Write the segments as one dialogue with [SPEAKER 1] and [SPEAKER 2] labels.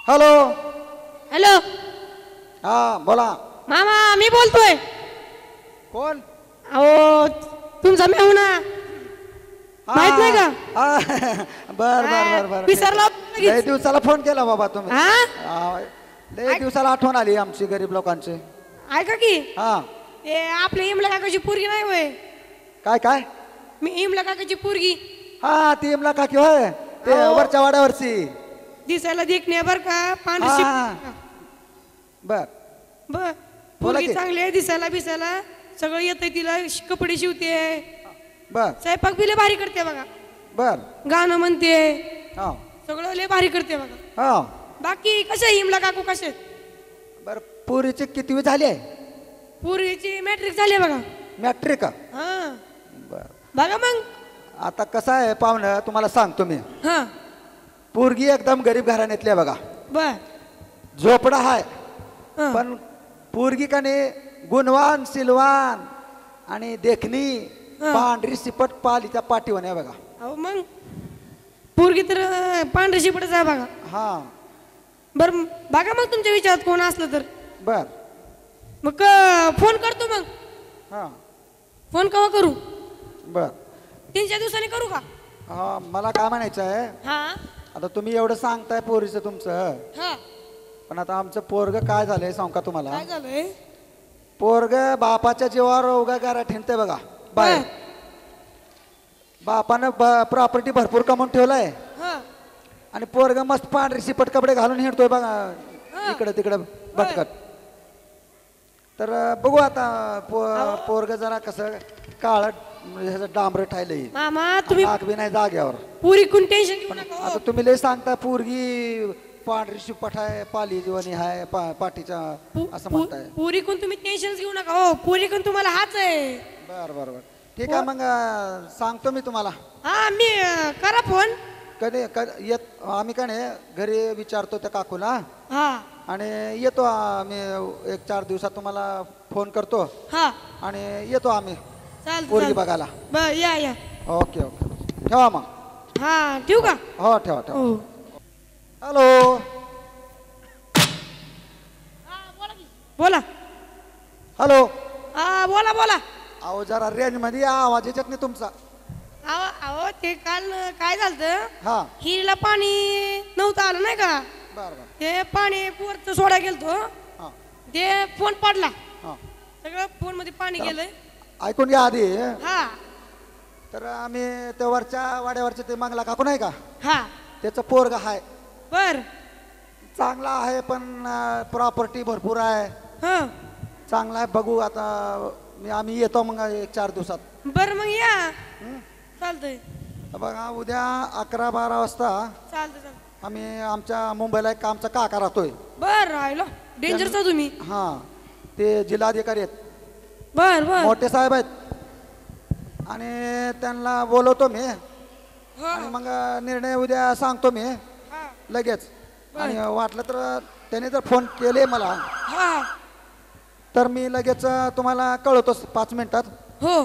[SPEAKER 1] Hello.
[SPEAKER 2] Hello
[SPEAKER 1] हा बोला.
[SPEAKER 2] मामा मी बोलतोय.
[SPEAKER 1] कोण?
[SPEAKER 2] अहो तुमचा मेहुणा माहित नाही का?
[SPEAKER 1] बर बर बर बर.
[SPEAKER 2] विसरला
[SPEAKER 1] लय दिवसाला फोन केला बाबा तुम्ही.
[SPEAKER 2] हा
[SPEAKER 1] लय दिवसाला आठवण आली आमची गरीब लोकांची.
[SPEAKER 2] ऐका की
[SPEAKER 1] हा
[SPEAKER 2] ते आपल्या इमला काकाची पोरगी नाही होय.
[SPEAKER 1] काय काय?
[SPEAKER 2] मी इमला काकाची पोरगी.
[SPEAKER 1] हा ती इमला काकी होय. ते वरच्या वाड्यावरची.
[SPEAKER 2] दिसायला देखणे बर का पांढरी
[SPEAKER 1] बर
[SPEAKER 2] बर पोरगी चांगली आहे दिसायला बिसायला सगळं येतंय तिला कपडे शिवते
[SPEAKER 1] बर
[SPEAKER 2] स्वयंपाक बी लय भारी करते बघा.
[SPEAKER 1] बर
[SPEAKER 2] गाणं म्हणते
[SPEAKER 1] हा
[SPEAKER 2] सगळं लय भारी करते बघा.
[SPEAKER 1] हा
[SPEAKER 2] बाकी कसे आहे इमला काकू कसे?
[SPEAKER 1] बर पुरीची कितवी झाली आहे?
[SPEAKER 2] पोरीची मॅट्रिक झाली बघा.
[SPEAKER 1] मॅट्रिक?
[SPEAKER 2] हा
[SPEAKER 1] बर
[SPEAKER 2] बघा मग
[SPEAKER 1] आता कसं आहे पाहुणं तुम्हाला सांगतो मी.
[SPEAKER 2] हा
[SPEAKER 1] पोरगी एकदम गरीब घराण्यातली आहे बघा.
[SPEAKER 2] बर
[SPEAKER 1] झोपडा आहे पण पोरगी का नाही गुणवान सिलवान आणि देखणी पांढरी सिपट पालीच्या पाठीवर आहे बघा.
[SPEAKER 2] अहो मग पोरगी तर पांढरी शिपटच आहे बघा.
[SPEAKER 1] हा
[SPEAKER 2] बर बघा मग तुमच्या विचारात कोण असलं तर.
[SPEAKER 1] बर
[SPEAKER 2] मग फोन करतो मग.
[SPEAKER 1] हा
[SPEAKER 2] फोन केव्हा करू?
[SPEAKER 1] बर
[SPEAKER 2] 3-4 दिवसांनी करू का?
[SPEAKER 1] हा मला काय म्हणायचं आहे
[SPEAKER 2] हा
[SPEAKER 1] आता तुम्ही एवढं सांगताय पोरीचं तुमचं
[SPEAKER 2] हा
[SPEAKER 1] पण आता आमचं पोरग काय झालंय सांग का तुम्हाला.
[SPEAKER 2] काय झालंय?
[SPEAKER 1] पोरग बापाच्या जीवावर उगा गारा ठेवते बघा बाहेर. बापानं प्रॉपर्टी भरपूर कमवून ठेवलाय
[SPEAKER 2] हा
[SPEAKER 1] आणि पोरग मस्त पांढरी शिपट कपडे घालून हिंडतोय बघा इकडे तिकडे भटकत. तर बघू आता पोरग जरा कसं काळ ह्याचं डांबरट ठायलंय
[SPEAKER 2] मामा तुम्ही
[SPEAKER 1] नाक बी नाही जाग्यावर.
[SPEAKER 2] पुरी कोण टेन्शन घेऊ नका.
[SPEAKER 1] आता तुम्ही लय सांगता पोरगी पांढरी शिपट आहे पाली जीवनी आहे पाठीच्या असं म्हणताय.
[SPEAKER 2] पुरी कोण तुम्ही टेन्शन घेऊ नका. हो पुरी कोण तुम्हाला हाच आहे.
[SPEAKER 1] बर बर बर ठीक आहे मग सांगतो मी तुम्हाला.
[SPEAKER 2] हा मी करा फोन.
[SPEAKER 1] कधी येत आम्ही का नाही घरी विचारतो त्या काकूला
[SPEAKER 2] हा
[SPEAKER 1] आणि येतो आम्ही 1-4 दिवसात तुम्हाला फोन करतो
[SPEAKER 2] हा
[SPEAKER 1] आणि येतो आम्ही
[SPEAKER 2] चालतं
[SPEAKER 1] पोरगी बघायला.
[SPEAKER 2] बर या या.
[SPEAKER 1] ओके ओके ठेवा मग.
[SPEAKER 2] हा ठेवू का?
[SPEAKER 1] हो ठेवा ठेवा.
[SPEAKER 2] हो
[SPEAKER 1] हॅलो.
[SPEAKER 2] बोला.
[SPEAKER 1] हॅलो.
[SPEAKER 2] हा बोला बोला.
[SPEAKER 1] अहो जरा रेंज मध्ये या आवाज येत नाही तुमचा.
[SPEAKER 2] अहो अहो ते काल काय झालं
[SPEAKER 1] हा
[SPEAKER 2] हिरीला पाणी नव्हतं आलं नाही का.
[SPEAKER 1] बर बर
[SPEAKER 2] ते पाणी वरचं सोडा गेलतो
[SPEAKER 1] हा
[SPEAKER 2] ते फोन पडला
[SPEAKER 1] हा
[SPEAKER 2] सगळं फोन मध्ये पाणी गेलंय.
[SPEAKER 1] ऐकून घ्या आधी.
[SPEAKER 2] हा
[SPEAKER 1] तर आम्ही त्या वरच्या वाड्यावरचे ते मंगला काकू नाही का
[SPEAKER 2] हा
[SPEAKER 1] त्याचं पोरग आहे
[SPEAKER 2] बर
[SPEAKER 1] चांगला आहे पण प्रॉपर्टी भरपूर आहे
[SPEAKER 2] हा
[SPEAKER 1] चांगला आहे बघू आता आम्ही येतो मग 1-4 दिवसात.
[SPEAKER 2] बर मग या चालतंय.
[SPEAKER 1] बघा उद्या 11-12 वाजता
[SPEAKER 2] चालतंय चालतंय.
[SPEAKER 1] आम्ही आमच्या मुंबईला एक आमचा काका राहतोय.
[SPEAKER 2] बर राहिलो डेंजरचा तुम्ही.
[SPEAKER 1] हा ते जिल्हाधिकारी आहेत
[SPEAKER 2] बर बर
[SPEAKER 1] मोठे साहेब आहेत आणि त्यांना बोलवतो मी आणि मग निर्णय उद्या सांगतो मी लगेच. आणि वाटलं तर त्याने जर फोन केले मला
[SPEAKER 2] हा
[SPEAKER 1] तर मी लगेच तुम्हाला कळवतो 5 मिनिटात.
[SPEAKER 2] हो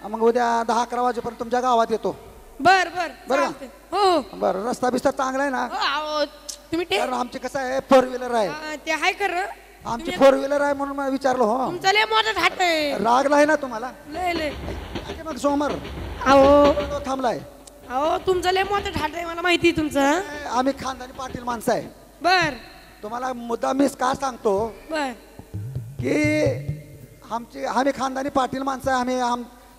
[SPEAKER 1] मग उद्या 10-11 वाजेपर्यंत तुमच्या गावात येतो.
[SPEAKER 2] बर बर
[SPEAKER 1] बरं
[SPEAKER 2] चालतंय. हो
[SPEAKER 1] बरं रस्ता बिस्ता चांगला आहे ना.
[SPEAKER 2] हो, अहो, तुम्ही
[SPEAKER 1] कारण आमची कसं आहे 4 व्हीलर आहे.
[SPEAKER 2] ते हाय कर
[SPEAKER 1] आमची 4 व्हीलर आहे म्हणून मला विचारलो. हो
[SPEAKER 2] तुमचा लय मोठा हात आहे.
[SPEAKER 1] राग नाही ना तुम्हाला?
[SPEAKER 2] लय लय
[SPEAKER 1] मग सोमर
[SPEAKER 2] अहो
[SPEAKER 1] थांबलाय.
[SPEAKER 2] अहो तुमचा लय मोठा हात आहे मला माहिती तुमचं.
[SPEAKER 1] आम्ही खानदानी पाटील माणसं आहे.
[SPEAKER 2] बर
[SPEAKER 1] तुम्हाला मुद्दा मीच का सांगतो
[SPEAKER 2] बर
[SPEAKER 1] की आम्ही खानदानी पाटील माणसं आहे.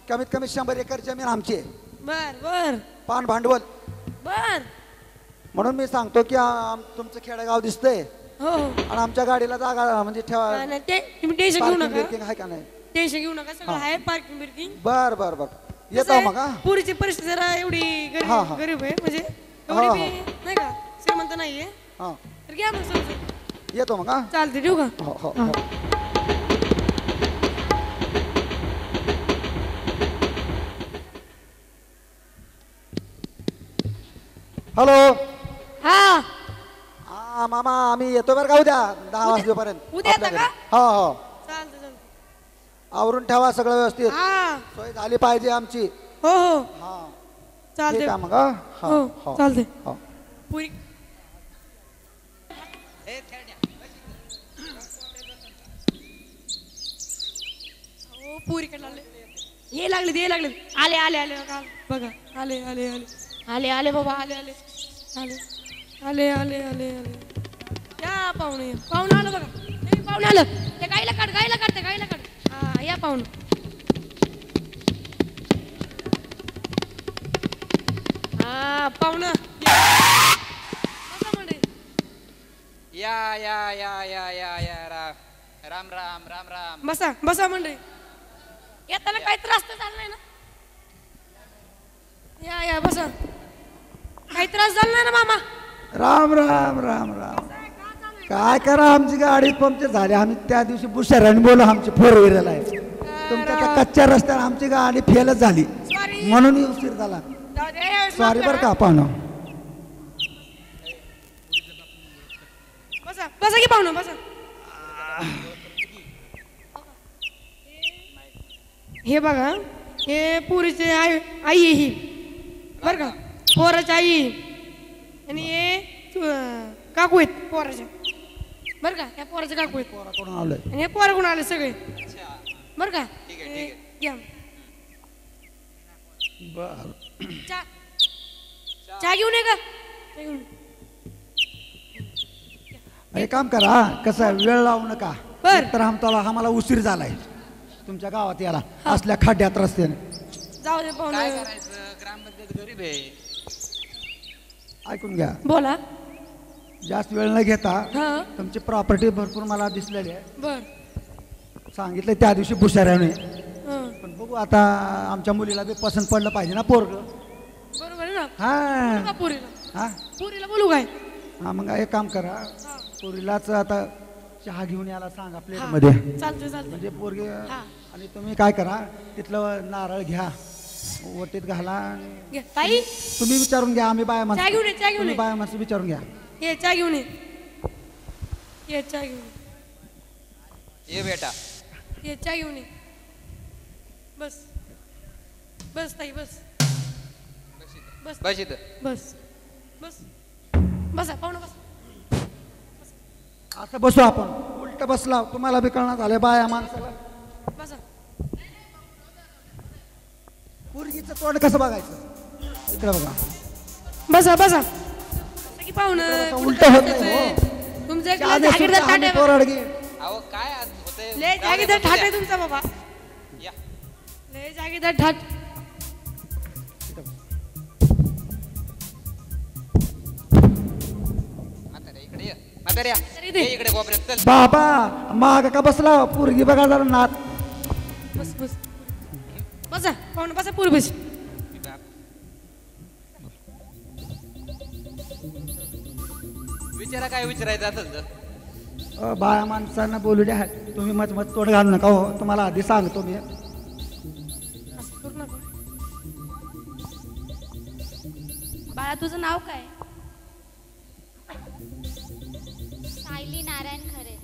[SPEAKER 1] कमीत कमी 100 एकर जमीन आमची आहे.
[SPEAKER 2] बर बर
[SPEAKER 1] पान भांडवल
[SPEAKER 2] बर
[SPEAKER 1] म्हणून मी सांगतो की तुमचं खेडेगाव दिसतंय
[SPEAKER 2] हो
[SPEAKER 1] आणि आमच्या गाडीला जागा म्हणजे ठेवा.
[SPEAKER 2] तुम्ही टेन्शन घेऊ नका.
[SPEAKER 1] पार्किंग आहे का नाही?
[SPEAKER 2] टेन्शन घेऊ नका सगळं आहे पार्किंग बिर्किंग.
[SPEAKER 1] बर बर बर येतो मग.
[SPEAKER 2] पुरीची परिस्थिती जरा एवढी गरीब आहे म्हणजे एवढी बी नाही का श्रीमंत नाहीये.
[SPEAKER 1] हा
[SPEAKER 2] तर घ्या मग समजून.
[SPEAKER 1] येतो मग.
[SPEAKER 2] चालते ठेवू का?
[SPEAKER 1] हो हो हो. हॅलो.
[SPEAKER 2] हा
[SPEAKER 1] हा मामा आम्ही येतो बरं का उद्या 10 वाजेपर्यंत.
[SPEAKER 2] उद्या येता का?
[SPEAKER 1] हो हो
[SPEAKER 2] चालते चालते.
[SPEAKER 1] आवरून ठेवा सगळं व्यवस्थित.
[SPEAKER 2] हा
[SPEAKER 1] सोय झाली पाहिजे आमची.
[SPEAKER 2] हो हो
[SPEAKER 1] हा
[SPEAKER 2] चालते.
[SPEAKER 1] ठीक आहे मग.
[SPEAKER 2] हो चालते.
[SPEAKER 1] हो
[SPEAKER 2] पुरी पुरीकडे लागले ये लागले आले आले आले बघा आले आले आले आले आले बाबा आले आले आले आले आले आले आले या पाहुणे आलं बघा हे पाहुणे आलं ते गाईला काढ ते गाईला काढ हा या पाहुणे हा पाहुणं
[SPEAKER 3] या राम राम राम राम.
[SPEAKER 2] बसा मंडळी येताना काही त्रास तर झाला नाही ना या बसा काही त्रास झाला नाही ना मामा
[SPEAKER 1] राम राम राम राम. काय करा आमची गाडी पंक्चर झाली आम्ही त्या दिवशी बुशाराने बोलू आमची फोर व्हीलर आहे तुमच्या त्या कच्च्या रस्त्यावर आमची गाडी फेलच झाली म्हणून उशीर झाला. सॉरी बरं का पाहुणं.
[SPEAKER 2] बसा की पाहुणं बसा हे बघा हे पुरीचे आई आहे ही बर का पोराची आई आणि हे काकू आहेत पोराच्या बर का ह्या पोराचे काकू आहेत
[SPEAKER 1] पोराकडून आलोय
[SPEAKER 2] आणि हे पोराकडून आले सगळे बर का
[SPEAKER 3] ठीक आहे.
[SPEAKER 2] घ्या
[SPEAKER 1] बर
[SPEAKER 2] चहा घेऊन ये का चहा घेऊन ये.
[SPEAKER 1] हे काम करा कसं आहे, वेळ लावू नका
[SPEAKER 2] बर.
[SPEAKER 1] तर आम्हाला उशीर झालाय तुमच्या गावात याला असल्या खड्ड्यात रस्त्याने.
[SPEAKER 2] जाऊ दे
[SPEAKER 3] काय
[SPEAKER 2] पाहुणे
[SPEAKER 3] करायचं ग्रामपंचायत गरीब आहे.
[SPEAKER 1] ऐकून घ्या
[SPEAKER 2] बोला
[SPEAKER 1] जास्त वेळ न घेता
[SPEAKER 2] हा
[SPEAKER 1] तुमची प्रॉपर्टी भरपूर मला दिसलेली आहे
[SPEAKER 2] बर
[SPEAKER 1] सांगितलं त्या दिवशी बुशाऱ्याने
[SPEAKER 2] हं.
[SPEAKER 1] पण बघू आता आमच्या मुलीला बी पसंत पडलं पाहिजे ना पोरग.
[SPEAKER 2] बरोबर आहे ना
[SPEAKER 1] हा
[SPEAKER 2] का पुरीला
[SPEAKER 1] हा
[SPEAKER 2] पुरीला बोलू काय
[SPEAKER 1] हा मग एक काम करा
[SPEAKER 2] हा.
[SPEAKER 1] पोरीलाच आता चहा घेऊन यायला सांगा प्लेट मध्ये
[SPEAKER 2] चालतंय
[SPEAKER 1] म्हणजे पोरगे
[SPEAKER 2] हा.
[SPEAKER 1] आणि तुम्ही काय करा तिथलं नारळ घ्या ओटीत घाला आणि
[SPEAKER 2] घे. ताई
[SPEAKER 1] तुम्ही विचारून घ्या आम्ही बाया
[SPEAKER 2] चहा घेऊन ये, चहा घेऊन
[SPEAKER 1] तुम्ही
[SPEAKER 2] ये.
[SPEAKER 1] बाया माणसं विचारून घ्या.
[SPEAKER 2] ये चहा घेऊन ये चहा घेऊन
[SPEAKER 3] ये बेटा
[SPEAKER 2] ये चहा घेऊन ये बस बस ताई बस बस
[SPEAKER 3] बस इथं.
[SPEAKER 2] बस बस बसा पाहुणं बस
[SPEAKER 1] असं बसू आपण उलट बसला तुम्हाला बी कळणार झालं बाया माणसाला
[SPEAKER 2] बसा
[SPEAKER 1] पोरगीचं तोंड कसं बघायचं इकडे बघा
[SPEAKER 2] बसा बसा की पाहुणं
[SPEAKER 1] उलट होत नाही हो.
[SPEAKER 2] तुमचं एक
[SPEAKER 1] चहा
[SPEAKER 2] जागीरदार
[SPEAKER 1] सुद्धा
[SPEAKER 2] ठाट
[SPEAKER 1] आम्ही
[SPEAKER 2] आहे
[SPEAKER 1] पोराडगी.
[SPEAKER 3] अहो काय आज होतंय?
[SPEAKER 2] लय जागीरदार ठाट आहे तुमचा बाबा
[SPEAKER 3] या.
[SPEAKER 2] लय जागीरदार ठाट
[SPEAKER 3] म्हाताऱ्या इकडे ये. म्हाताऱ्या
[SPEAKER 2] तर इथे.
[SPEAKER 3] ये इकडे कोपऱ्यात चल.
[SPEAKER 1] बाबा माग का बसला पोरगी बघा जरा नात
[SPEAKER 2] बस बस बसा पाहुणं बसा पुरी बस
[SPEAKER 3] विचारा काय विचारायचं असेल तर.
[SPEAKER 1] बाया माणसांना बोलू द्या तुम्ही मत मत तोड घालू नका हो तुम्हाला आधी सांगतो मी
[SPEAKER 2] असं करू नका
[SPEAKER 4] बाळा तुझं नाव काय? सायली नारायण खरे.